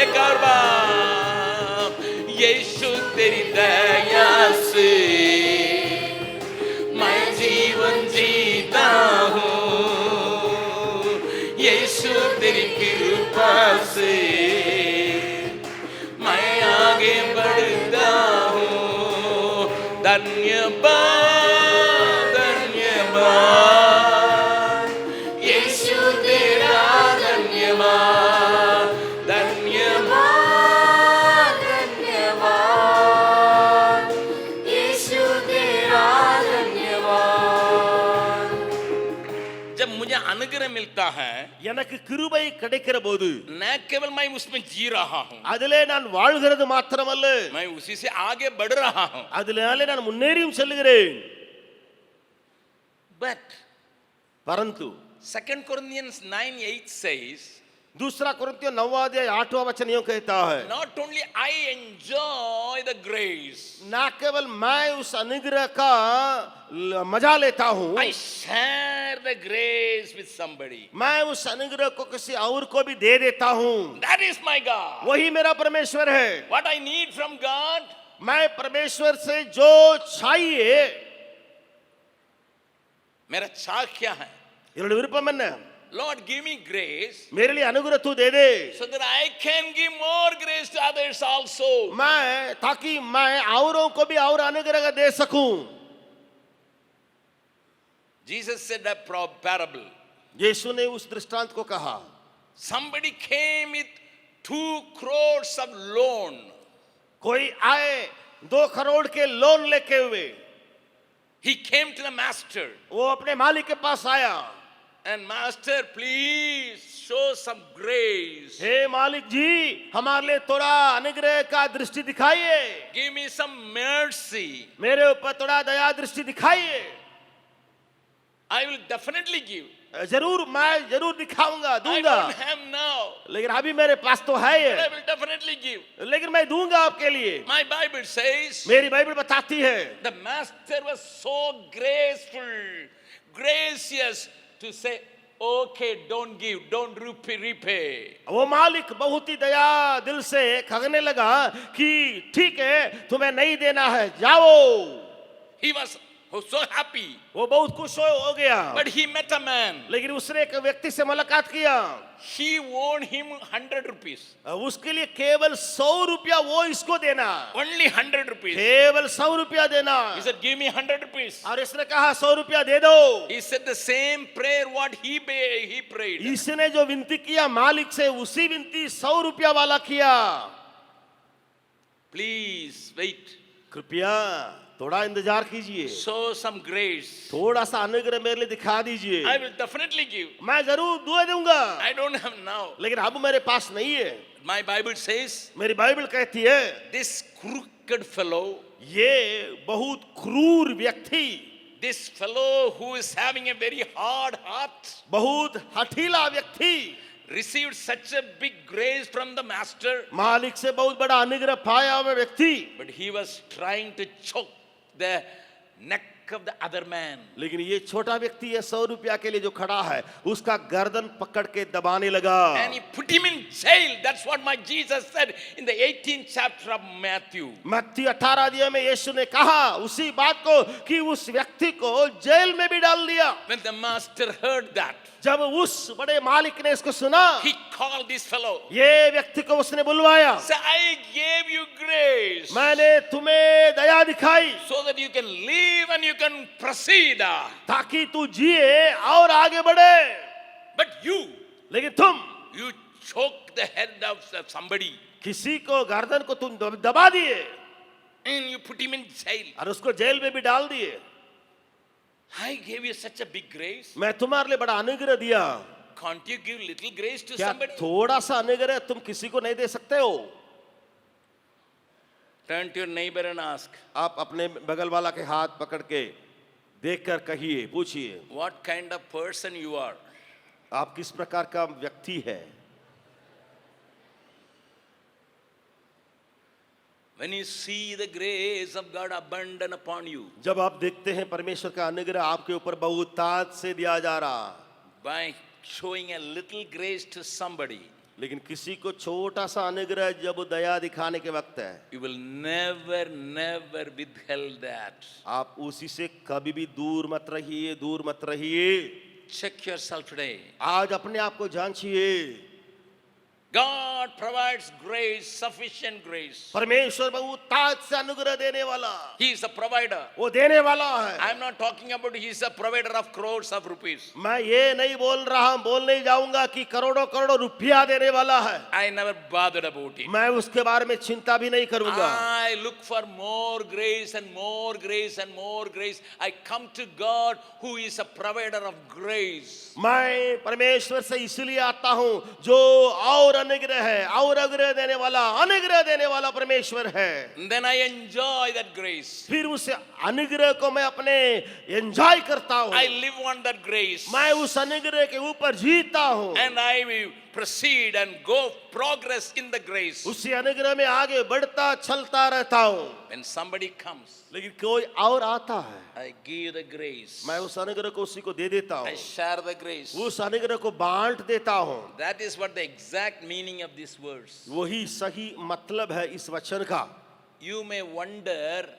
एक और बार, यीशु तेरी दया से मैं जीवन जीता हूँ, यीशु तेरी कृपा से मैं आगे बढ़ता हूँ। धन्यवाद धन्यवाद यीशु तेरा, धन्यवाद धन्यवाद धन्यवाद यीशु तेरा, धन्यवाद। जब मुझे अनुग्रह मिलता है, எனக்கு கிருபை கிடைக்கிற போது न केवल मैं उसमें जी रहा हूँ, அதிலே நான் வாழ்கிறது மாத்திரமல்ல, मैं उसी से आगे बढ़ रहा हूँ। அதிலே நான் मुन्नेरिயும் செல்கிறேன். But परंतु 2 Corinthians 9:8 says, दूसरा कुरिन्थियों 9 8वां वचन यूं कहता है, not only I enjoy the grace, ना केवल मैं उस अनुग्रह का मजा लेता हूँ, I share the grace with somebody. मैं उस अनुग्रह को किसी और को भी दे देता हूँ. That is my God. वही मेरा परमेश्वर है. What I need from God, मैं परमेश्वर से जो चाहिए, मेरा चाह क्या है? என்னுடைய விருப்பம் என்ன? Lord, give me grace मेरे लिए अनुग्रह तू दे दे, so that I can give more grace to others also. मैं ताकि मैं औरों को भी और अनुग्रह दे सकूं. Jesus said a parable. यीशु ने उस दृष्टांत को कहा, Somebody came with 2 crores of loan. कोई आए 2 करोड़ के लोन लेके हुए. He came to the master. वो अपने मालिक के पास आया, And master, please show some grace. हे मालिक जी, हमारे लिए थोड़ा अनुग्रह का दृष्टि दिखाइए, Give me some mercy. मेरे ऊपर थोड़ा दया दृष्टि दिखाइए. I will definitely give. जरूर, मैं जरूर दिखाऊंगा, I दूंगा. don't have now, लेकिन अभी मेरे पास तो है but I ये, will definitely give. लेकिन मैं दूंगा आपके लिए. My Bible says मेरी बाइबल बताती है, the master was so graceful, gracious to say, okay, don't give, don't repay. वो मालिक बहुत ही दया दिल से कहने लगा कि ठीक है, तुम्हें नहीं देना है, जाओ. He was so happy. वो बहुत खुश हो गया. But he met a man. लेकिन उसने एक व्यक्ति से मुलाकात किया. He owed him 100 rupees. उसके लिए केवल 100 रुपया वो इसको देना. Only 100 rupees. केवल 100 रुपया देना. He said, give me 100 rupees. और इसने कहा 100 रुपया दे दो. He said the same prayer what he prayed. इसने जो विनती किया मालिक से, उसी विनती 100 रुपया वाला किया. Please wait. कृपया थोड़ा इंतजार कीजिए, Show some grace. थोड़ा सा अनुग्रह मेरे लिए दिखा दीजिए, I will definitely give. मैं जरूर दुआ दूंगा, I don't have now. लेकिन अब मेरे पास नहीं है। My Bible says, मेरी बाइबल कहती है this crooked fellow, ये बहुत क्रूर व्यक्ति, this fellow who is having a very hard heart, बहुत हठीला व्यक्ति, received such a big grace from the master, मालिक से बहुत बड़ा अनुग्रह पाया हुआ व्यक्ति, but he was trying to choke the neck of the other man. लेकिन ये छोटा व्यक्ति है 100 रुपया के लिए जो खड़ा है, उसका गर्दन पकड़ के दबाने लगा, And he put him in jail. That's what my Jesus said in the 18th chapter of Matthew. मत्ती 18 अध्याय में यीशु ने कहा उसी बात को कि उस व्यक्ति को जेल में भी डाल दिया। When the master heard that, जब उस बड़े मालिक ने इसको सुना, he called this fellow. ये व्यक्ति को उसने बुलवाया, Say, I gave you grace मैंने तुम्हें दया दिखाई so that you can live and you can proceed. ताकि तू जिए और आगे बढ़े, But you लेकिन तुम choke the head of somebody किसी को गर्दन को तुम दबा दिए and you put him in jail. और उसको जेल में भी डाल दिए। I gave you such a big grace. मैं तुम्हारे लिए बड़ा अनुग्रह दिया, Can't you give little grace to क्या somebody? थोड़ा सा अनुग्रह तुम किसी को नहीं दे सकते हो? Turn to your neighbor and ask, आप अपने बगल वाला के हाथ पकड़ के देखकर कहिए, पूछिए, what kind of person you are? आप किस प्रकार का व्यक्ति है? When you see the grace of God abundant upon you, जब आप देखते हैं परमेश्वर का अनुग्रह आपके ऊपर बहुतायत से दिया जा रहा, by showing a little grace to somebody, लेकिन किसी को छोटा सा अनुग्रह जब दया दिखाने के वक्त है, you will never withhold that. आप उसी से कभी भी दूर मत रहिए, दूर मत रहिए। Check yourself today. आज अपने आप को जांचिए। God provides grace, sufficient grace. परमेश्वर बहुतायत से अनुग्रह देने वाला, He is a provider. वो देने वाला है। I am not talking about he is a provider of crores of rupees. मैं ये नहीं बोल रहा, बोल नहीं जाऊंगा कि करोड़ों करोड़ों रुपया देने वाला है। I never bothered about it. मैं उसके बारे में चिंता भी नहीं करूंगा। I look for more grace and more grace and more grace. I come to God who is a provider of grace. मैं परमेश्वर से इसलिए आता हूँ जो और अनुग्रह है, और अनुग्रह देने वाला परमेश्वर है। Then I enjoy that grace. फिर उस अनुग्रह को मैं अपने एंजॉय करता हूँ, I live on that grace. मैं उस अनुग्रह के ऊपर जीता हूँ, And I will proceed and go progress in the grace. उसी अनुग्रह में आगे बढ़ता चलता रहता हूँ। When somebody comes, लेकिन कोई और आता है, I give the grace. मैं उस अनुग्रह को उसी को दे देता I हूँ, share the grace. उस अनुग्रह को बांट देता हूँ। That is what the exact meaning of this verse. वही सही मतलब है इस वचन का। You may wonder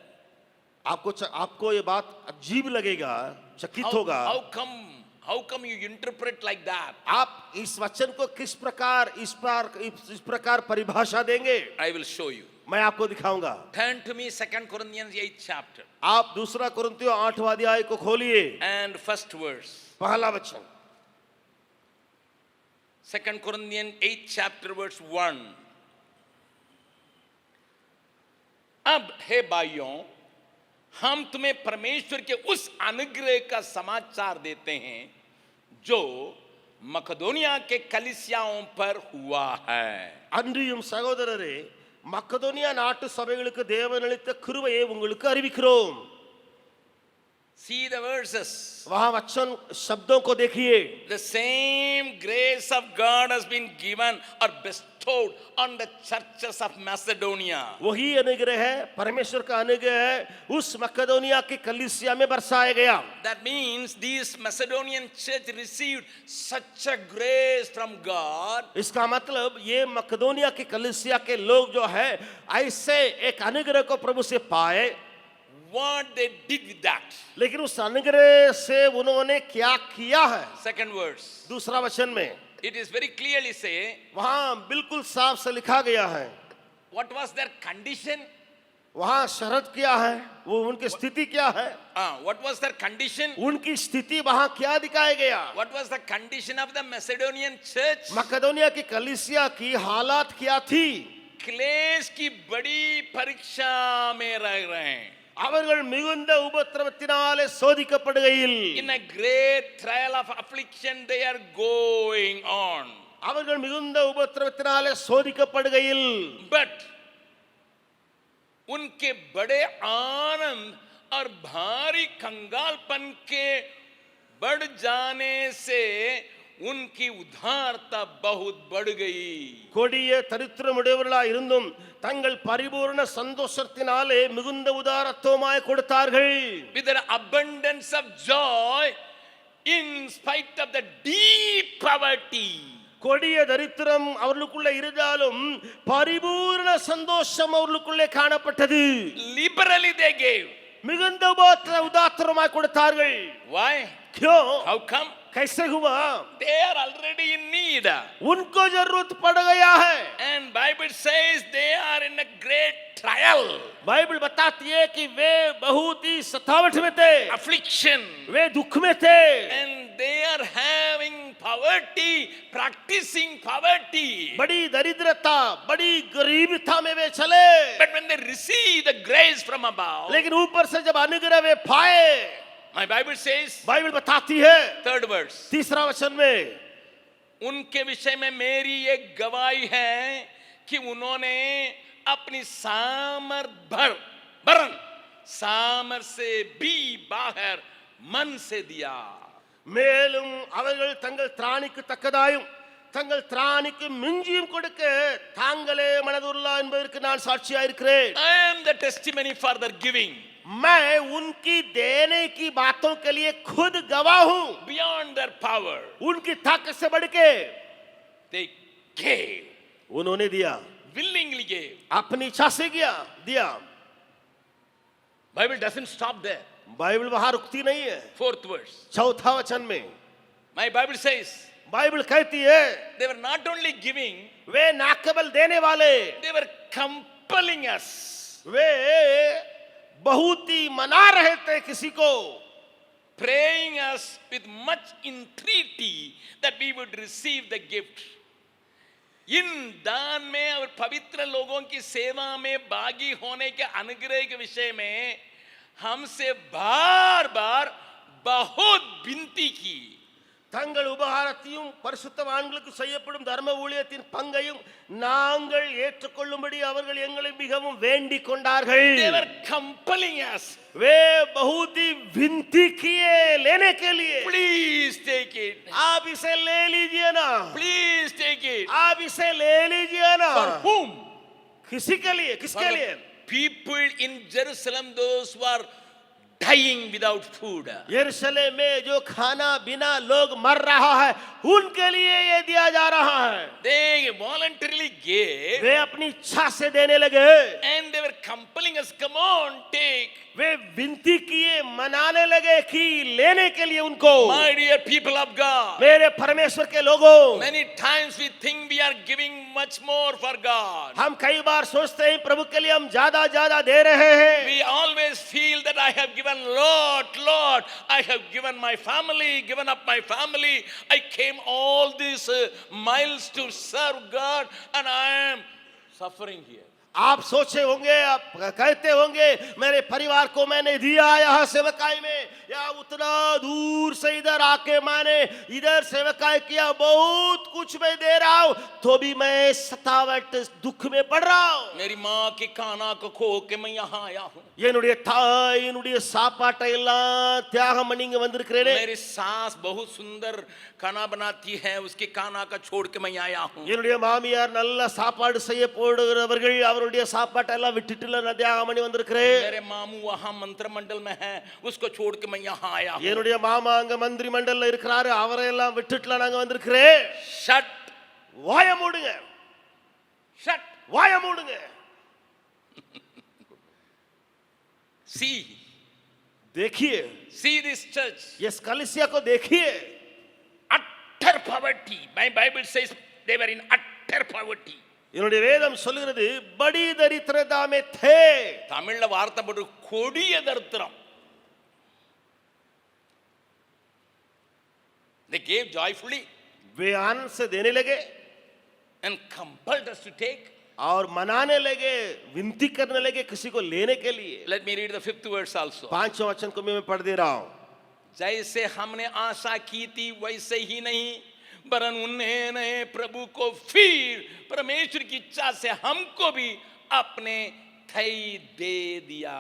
आपको ये बात अजीब लगेगा, चकित होगा, how come you interpret like that? आप इस वचन को किस प्रकार इस प्रकार परिभाषा देंगे? I will show you. मैं आपको दिखाऊंगा। Turn to me 2 Corinthians 8th chapter आप दूसरा कुरिन्थियों 8वां अध्याय को खोलिए, and first verse. पहला वचन। 2 Corinthians 8th chapter verse 1. अब हे भाइयों, हम तुम्हें परमेश्वर के उस अनुग्रह का समाचार देते हैं जो मकदोनिया के कलीसियाओं पर हुआ है। அன்றியும் சகோதரரே, மக்கதோனியா நாட்டு சபைகளுக்கு தேவன் அளித்த கிருபையை உங்களுக்கு அறிவிக்கிறோம்। See the verses. वहां वचन शब्दों को देखिए। The same grace of God has been given or bestowed on the churches of Macedonia. वही अनुग्रह है, परमेश्वर का अनुग्रह है, उस मकदोनिया की कलीसिया में बरसाया गया। That means these Macedonian church received such a grace from God. इसका मतलब ये मकदोनिया की कलीसिया के लोग जो है ऐसे एक अनुग्रह को प्रभु से पाए। What they did with that? लेकिन उस अनुग्रह से उन्होंने क्या किया है? Second verse. दूसरा वचन में It is very clearly say. वहां बिल्कुल साफ से लिखा गया है। What was their condition? वहां शर्त क्या है, वो उनकी स्थिति क्या है? What was their condition? उनकी स्थिति वहां क्या दिखाया गया? What was the condition of the Macedonian church? मकदोनिया की कलीसिया की हालात क्या थी? क्लेश की बड़ी परीक्षा में रह रहे हैं। அவர்கள் மிகுந்த உபத்திரவத்தினாலே சோதிக்கப்படுகையில் In a great trial of affliction they are going on. அவர்கள் மிகுந்த உபத்திரவத்தினாலே சோதிக்கப்படுகையில் But उनके बड़े आनंद और भारी कंगालपन के बढ़ जाने से उनकी उदारता बहुत बढ़ गई. கொடிய தரித்திரமுடையவர்களாய் இருந்தும் தங்கள் பரிபூர்ண சந்தோஷத்தினாலே மிகுந்த உதாரத்துவமாய் கொடுத்தார்கள். With an abundance of joy in spite of the deep poverty. கொடிய தரித்திரம் அவர்களுக்குள்ள இருந்தாலும் பரிபூர்ண சந்தோஷம் அவர்களுக்குள்ளே காணப்பட்டது. Liberally they gave. மிகுந்த உதாரத்துவமாய் கொடுத்தார்கள். Why? क्यों? How come? कैसे हुआ? They are already in need. उनको जरूरत पड़ गया है. And Bible says they are in a great trial. Bible बताती है कि वे बहुत ही सतावट में थे, Affliction. वे दुख में थे, And they are having poverty, practicing poverty. बड़ी दरिद्रता, बड़ी गरीबता में वे चले. But when they receive the grace from above, लेकिन ऊपर से जब अनुग्रह वे पाए, my Bible says, बाइबल बताती है third verse, तीसरा वचन में, उनके विषय में मेरी एक गवाही है कि उन्होंने अपनी सामर्थ से भी बाहर मन से दिया. மேலும் அவர்கள் தங்கள் திராணிக்கு தக்கதாயும் தங்கள் திராணிக்கு மிஞ்சியும் கொடுக்க தாங்களே மனதுள்ளா என்பதற்கு நான் சாட்சியா இருக்கிறேன். I am the testimony for their giving. मैं उनकी देने की बातों के लिए खुद गवाह हूं. Beyond their power, उनकी ताकत से बढ़ के they gave, उन्होंने दिया, willingly gave. अपनी इच्छा से दिया. Bible doesn't stop there. Bible वहां रुकती नहीं है. Fourth verse, चौथा वचन में my Bible says, बाइबल कहती है they were not only giving, वे ना केवल देने वाले, they were compelling us, वे बहुत ही मना रहे थे किसी को, praying us with much entreaty that we would receive the gift. इन दान में और पवित्र लोगों की सेवा में भागी होने के अनुग्रह के विषय में हमसे बार बार बहुत विनती की. தங்கள் உபகாரத்தையும் பரிசுத்தவான்களுக்கு செய்யப்படும் தர்ம ஊழியத்தின் பங்கையும் நாங்கள் ஏற்றுக்கொள்ளும்படி அவர்கள் எங்களை மிகவும் வேண்டிக் கொண்டார்கள். They were compelling us. वे बहुत ही विनती किए लेने के लिए. Please take it. आप इसे ले लीजिए ना. Please take it. आप इसे ले लीजिए ना. For whom? किसी के लिए, किसके लिए? People in Jerusalem, those who are dying without food. यरूशलेम में जो खाना बिना लोग मर रहा है, उनके लिए ये दिया जा रहा है. They voluntarily gave. वे अपनी इच्छा से देने लगे. And they were compelling us, come on, take. वे विनती किए, मनाने लगे कि लेने के लिए उनको. My dear people of God, मेरे परमेश्वर के लोगों, many times we think we are giving much more for God. हम कई बार सोचते हैं प्रभु के लिए हम ज्यादा दे रहे हैं. We always feel that I have given Lord, I have given my family, given up my family. I came all these miles to serve God and I am suffering here. आप सोचे होंगे, आप कहते होंगे मेरे परिवार को मैंने दिया यहाँ सेवकाई में, या उतना दूर से इधर आके मैंने इधर सेवकाई किया, बहुत कुछ मैं दे रहा हूँ, तो भी मैं सतावट दुख में पड़ रहा हूँ. मेरी माँ के खाना को खो के मैं यहाँ आया हूँ. என்னுடைய தாய் என்னுடைய சாப்பாட்டை எல்லாம் தியாகம் பண்ணி இங்க வந்திருக்கிறேன். मेरी सास बहुत सुंदर खाना बनाती है, उसके खाना का छोड़ के मैं आया हूँ. என்னுடைய மாமியார் நல்ல சாப்பாடு செய்ய போடுகிறவர்கள், அவருடைய சாப்பாட்டை எல்லாம் விட்டுட்டு நான் தியாகம் பண்ணி வந்திருக்கிறேன். मेरे मामू वहाँ मंत्रिमंडल में है, उसको छोड़ के मैं यहाँ आया हूँ. என்னுடைய மாமா அங்க மந்திரி மண்டல்ல இருக்கிறாரு, அவரை எல்லாம் விட்டுட்டு நாங்க வந்திருக்கிறேன். Shut. வாய மூடுங்க. Shut. வாய மூடுங்க. See. देखिए. See this church. ये कलीसिया को देखिए. Utter poverty. My Bible says they were in utter poverty. என்னுடைய வேதம் சொல்லுகிறது बड़ी दरिद्रता में थे. தமிழ்ல வார்த்தை போட்டு கொடிய தரித்திரம். They gave joyfully वे आनंद से देने लगे and compelled us to take. और मनाने लगे, विनती करने लगे किसी को लेने के लिए। Let me read the 5th verse also. 5वां वचन को मैं पढ़ दे रहा हूं। जैसे हमने आशा की थी वैसे ही नहीं, वरन उन्होंने प्रभु को फिर परमेश्वर की इच्छा से हमको भी अपने थई दे दिया।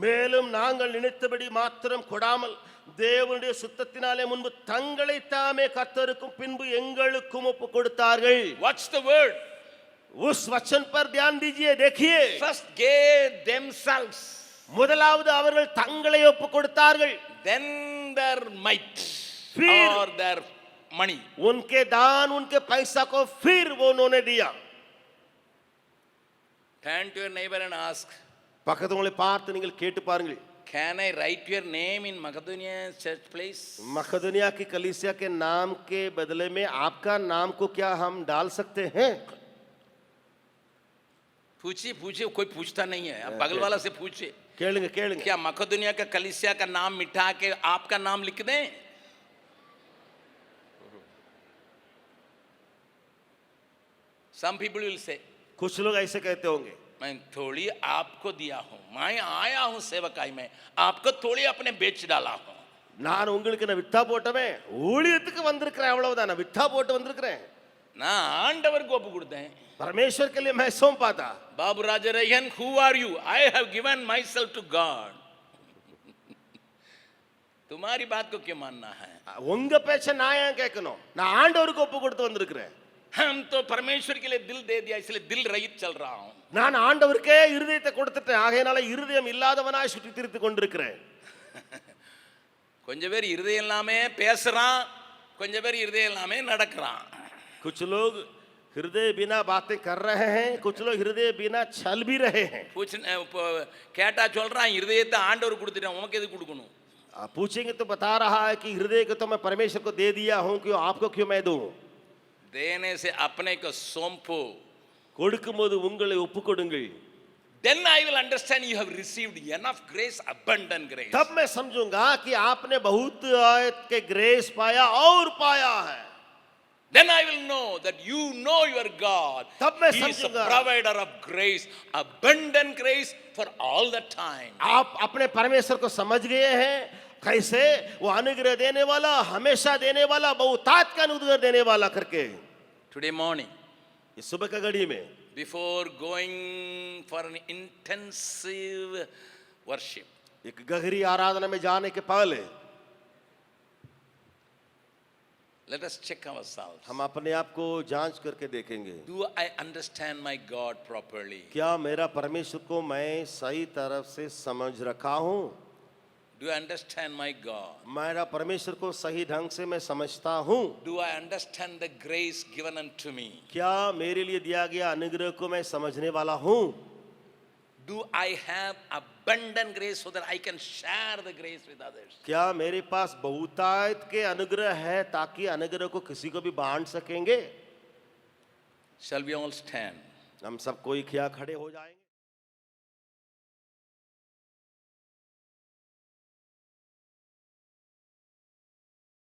மேலும் நாங்கள் நினைத்தபடி மாத்திரம் கொடாமல் தேவனுடைய சுத்தத்தினாலே முன்பு தங்களை தாமே கர்த்தருக்கும் பின்பு எங்களுக்கும் ஒப்பு கொடுத்தார்கள். What's the word? उस वचन पर ध्यान दीजिए, देखिए। First gave themselves, முதலாவது அவர்கள் தங்களை ஒப்பு கொடுத்தார்கள், then their might फिर or their money. उनके दान, उनके पैसा को फिर वो उन्होंने दिया। Turn to your neighbor and ask, பக்கத்துவங்களை பார்த்து நீங்கள் கேட்டு பாருங்கள், can I write your name in Macedonia church place? मकदूनिया की कलीसिया के नाम के बदले में आपका नाम को क्या हम डाल सकते हैं? पूछिए पूछिए, कोई पूछता नहीं है, आप बगल वाला से पूछिए, கேளுங்க கேளுங்க। क्या मकदूनिया का कलीसिया का नाम मिटा के आपका नाम लिख दें? Some people will say, कुछ लोग ऐसे कहते होंगे, मैं थोड़ी आपको दिया हूं, मैं आया हूं सेवकाई में, आपको थोड़ी अपने बेच डाला हूं। நான் உங்களுக்கு நான் வித்தா போட்டவே ஊழியத்துக்கு வந்திருக்கிறேன், அவ்வளவுதான், நான் வித்தா போட்டு வந்திருக்கிறேன், நான் ஆண்டவருக்கு ஒப்பு கொடுத்தேன்। परमेश्वर के लिए मैं सौंपा था। बाबू राजरयन, who are you? I have given myself to God. तुम्हारी बात को क्यों मानना है? உங்க பேச்ச நான் ஏன் கேட்கணும்? நான் ஆண்டவருக்கு ஒப்பு கொடுத்து வந்திருக்கிறேன்। हम तो परमेश्वर के लिए दिल दे दिया, इसलिए दिल रहित चल रहा हूं। நான் ஆண்டவருக்கே இருதயத்தை கொடுத்துட்டேன், ஆகையால இருதயம் இல்லாதவனாய் சுற்றி திரிந்து கொண்டிருக்கிறேன்। கொஞ்ச பேர் இருதயம் இல்லாமே பேசுறான், கொஞ்ச பேர் இருதயம் இல்லாமே நடக்கிறான்। कुछ लोग हृदय बिना बातें कर रहे हैं, कुछ लोग हृदय बिना चल भी रहे हैं। கேட்டா சொல்றான் இருதயத்தை ஆண்டவர் கொடுத்துட்டான், உனக்கு எது கொடுக்கணும்? आप पूछेंगे तो बता रहा है कि हृदय को तो मैं परमेश्वर को दे दिया हूं, क्यों आपको क्यों मैं दूं? देने से अपने को सौंपो, கொடுக்கும்போது உங்களை ஒப்பு கொடுங்கள்। then I will understand you have received enough grace, abundant grace. तब मैं समझूंगा कि आपने बहुत आयत के ग्रेस पाया और पाया है। Then I will know that you know your God. तब मैं He is a समझूंगा, provider of grace, abundant grace for all the time. आप अपने परमेश्वर को समझ गए हैं, कैसे वो अनुग्रह देने वाला, हमेशा देने वाला, बहुतायत का अनुग्रह देने वाला करके। Today morning, इस सुबह का घड़ी में before going for an intensive worship, एक गहरी आराधना में जाने के पहले let us check ourselves. हम अपने आप को जांच करके देखेंगे, Do I understand my God properly? क्या मेरा परमेश्वर को मैं सही तरफ से समझ रखा हूँ? Do I understand my God? मेरा परमेश्वर को सही ढंग से मैं समझता हूँ? Do I understand the grace given unto me? क्या मेरे लिए दिया गया अनुग्रह को मैं समझने वाला हूँ? Do I have abundant grace so that I can share the grace with others? क्या मेरे पास बहुतायत के अनुग्रह है ताकि अनुग्रह को किसी को भी बांट सकेंगे? Shall we all stand? हम सब कोई क्या खड़े हो जाएंगे?